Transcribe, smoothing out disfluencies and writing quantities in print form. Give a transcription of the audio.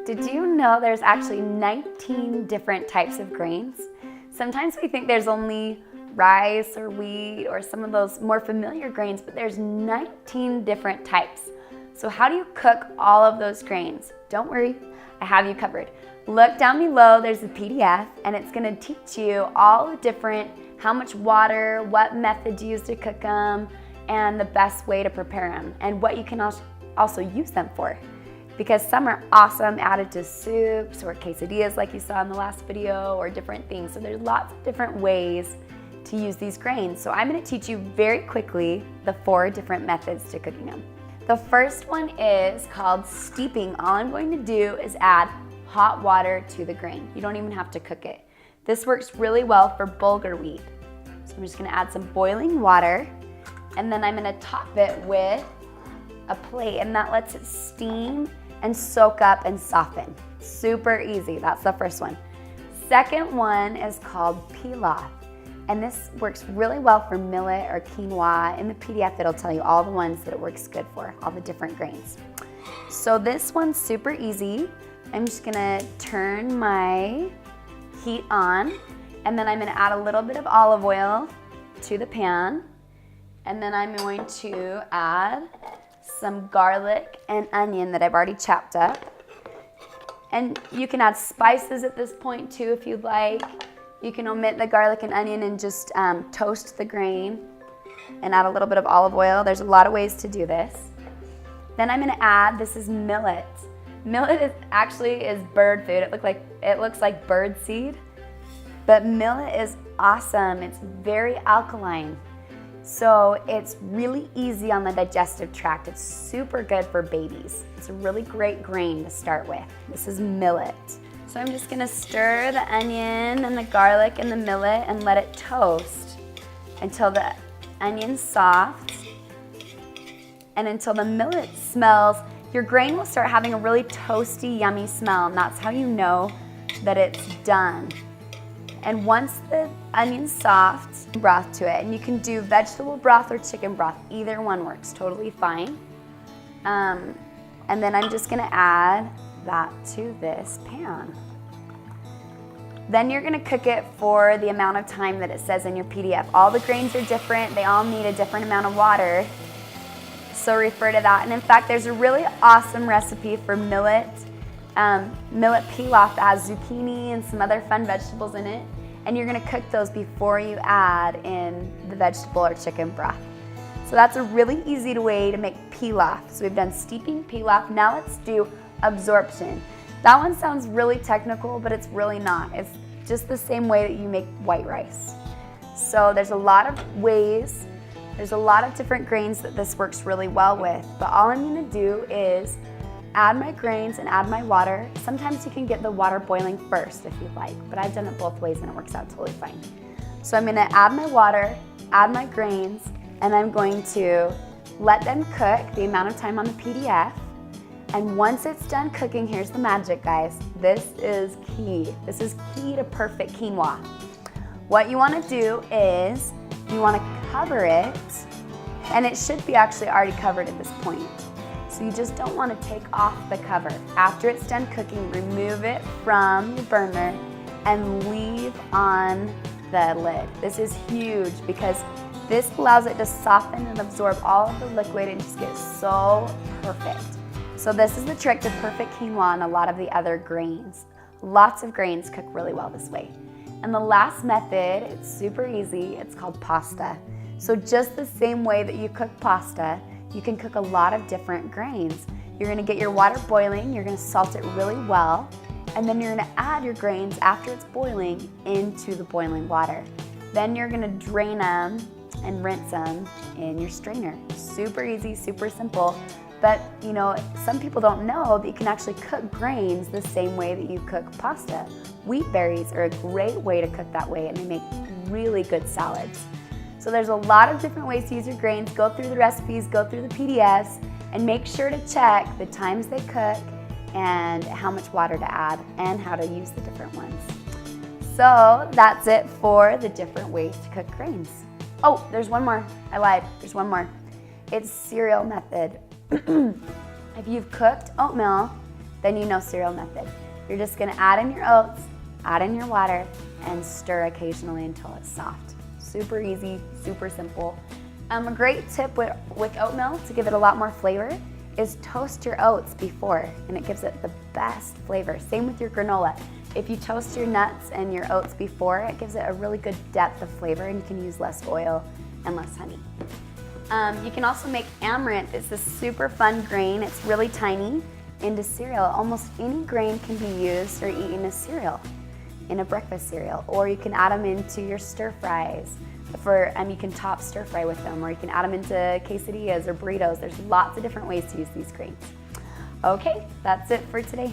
Did you know there's actually 19 different types of grains? Sometimes we think there's only rice or wheat or some of those more familiar grains, but there's 19 different types. So how do you cook all of those grains? Don't worry, I have you covered. Look down below, there's a PDF, and it's gonna teach you all the different, how much water, what method to use to cook them, and the best way to prepare them, and what you can also use them for. Because some are awesome, added to soups or quesadillas like you saw in the last video, or different things. So there's lots of different ways to use these grains. So I'm gonna teach you very quickly the 4 different methods to cooking them. The first one is called steeping. All I'm going to do is add hot water to the grain. You don't even have to cook it. This works really well for bulgur wheat. So I'm just gonna add some boiling water, and then I'm gonna top it with a plate, and that lets it steam and soak up and soften. Super easy, that's the first one. Second one is called pilaf, and this works really well for millet or quinoa. In the PDF, it'll tell you all the ones that it works good for, all the different grains. So this one's super easy. I'm just gonna turn my heat on, and then I'm gonna add a little bit of olive oil to the pan, and then I'm going to add some garlic and onion that I've already chopped up. And you can add spices at this point too if you'd like. You can omit the garlic and onion and just toast the grain and add a little bit of olive oil. There's a lot of ways to do this. Then I'm gonna add, this is millet. Millet is bird food. It looks like bird seed, but millet is awesome. It's very alkaline. So it's really easy on the digestive tract. It's super good for babies. It's a really great grain to start with. This is millet. So I'm just gonna stir the onion and the garlic and the millet and let it toast until the onion's soft and until the millet smells. Your grain will start having a really toasty, yummy smell, and that's how you know that it's done. And once the onion's soft, broth to it. And you can do vegetable broth or chicken broth. Either one works totally fine. And then I'm just gonna add that to this pan. Then you're gonna cook it for the amount of time that it says in your PDF. All the grains are different. They all need a different amount of water. So refer to that. And in fact, there's a really awesome recipe for millet pilaf that has zucchini and some other fun vegetables in it. And you're gonna cook those before you add in the vegetable or chicken broth. So that's a really easy way to make pilaf. So we've done steeping, pilaf. Now let's do absorption. That one sounds really technical, but it's really not. It's just the same way that you make white rice. So there's a lot of ways. There's a lot of different grains that this works really well with, but all I'm gonna do is add my grains and add my water. Sometimes you can get the water boiling first if you'd like, but I've done it both ways and it works out totally fine. So I'm gonna add my water, add my grains, and I'm going to let them cook the amount of time on the PDF. And once it's done cooking, here's the magic, guys. This is key. This is key to perfect quinoa. What you wanna do is you wanna cover it, and it should be actually already covered at this point. So you just don't want to take off the cover. After it's done cooking, remove it from the burner and leave on the lid. This is huge because this allows it to soften and absorb all of the liquid and just get so perfect. So this is the trick to perfect quinoa and a lot of the other grains. Lots of grains cook really well this way. And the last method, it's super easy, it's called pasta. So just the same way that you cook pasta, you can cook a lot of different grains. You're gonna get your water boiling, you're gonna salt it really well, and then you're gonna add your grains after it's boiling into the boiling water. Then you're gonna drain them and rinse them in your strainer. Super easy, super simple, but you know, some people don't know that you can actually cook grains the same way that you cook pasta. Wheat berries are a great way to cook that way, and they make really good salads. So there's a lot of different ways to use your grains. Go through the recipes, go through the PDFs, and make sure to check the times they cook and how much water to add and how to use the different ones. So that's it for the different ways to cook grains. Oh, there's one more. I lied. There's one more. It's cereal method. If you've cooked oatmeal then you know cereal method. You're just gonna add in your oats, add in your water, and stir occasionally until it's soft. Super easy, super simple. A great tip with oatmeal to give it a lot more flavor is toast your oats before, and it gives it the best flavor. Same with your granola. If you toast your nuts and your oats before, it gives it a really good depth of flavor, and you can use less oil and less honey. You can also make amaranth. It's this super fun grain. It's really tiny into cereal. Almost any grain can be used or eaten as cereal, in a breakfast cereal, or you can add them into your stir fries. You can top stir fry with them, or you can add them into quesadillas or burritos. There's lots of different ways to use these grains. Okay, that's it for today.